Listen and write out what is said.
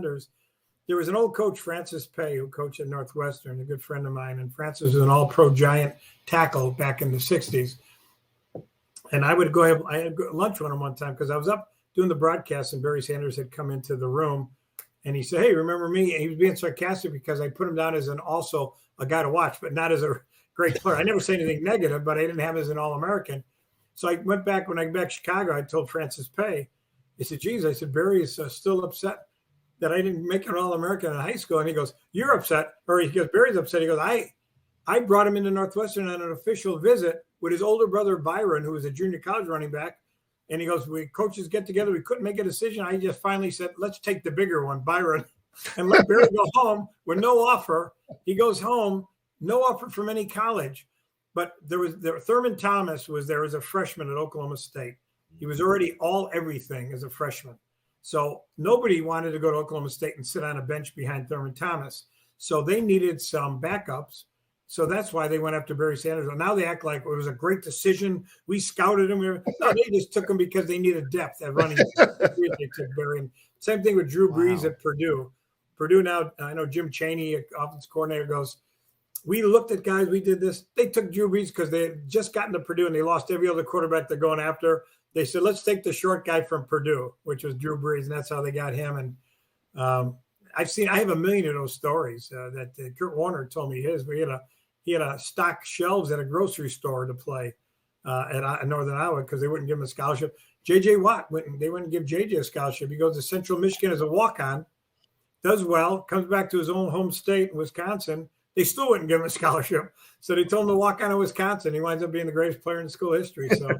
Sanders. There was an old coach, Francis Pay, who coached at Northwestern, a good friend of mine. And Francis was an all-pro giant tackle back in the 60s. And I would I had lunch with him one time because I was up doing the broadcast and Barry Sanders had come into the room. And he said, hey, remember me? And he was being sarcastic because I put him down as also a guy to watch, but not as a great player. I never say anything negative, but I didn't have him as an All-American. So I went back, when I got back to Chicago, I told Francis Pay, I said, geez, I said, Barry is still upset that I didn't make an All-American in high school. And he goes, you're upset. Or he goes, Barry's upset. He goes, I brought him into Northwestern on an official visit with his older brother, Byron, who was a junior college running back. And he goes, we coaches get together. We couldn't make a decision. I just finally said, let's take the bigger one, Byron, and let Barry go home with no offer. He goes home, no offer from any college. But Thurman Thomas was there as a freshman at Oklahoma State. He was already all everything as a freshman. So nobody wanted to go to Oklahoma State and sit on a bench behind Thurman Thomas. So they needed some backups. So that's why they went after Barry Sanders. And now they act like it was a great decision. We scouted him. No, they just took him because they needed depth at running. They took Barry. And same thing with Drew Brees at Purdue. Purdue now, I know Jim Chaney, offense coordinator, goes, we looked at guys, we did this. They took Drew Brees because they had just gotten to Purdue and they lost every other quarterback they're going after. They said, let's take the short guy from Purdue, which was Drew Brees, and that's how they got him. And I have a million of those stories that Kurt Warner told me his. He had a stock shelves at a grocery store to play at Northern Iowa because they wouldn't give him a scholarship. J.J. Watt, they wouldn't give J.J. a scholarship. He goes to Central Michigan as a walk-on, does well, comes back to his own home state, Wisconsin. They still wouldn't give him a scholarship. So they told him to walk on to Wisconsin. He winds up being the greatest player in school history. So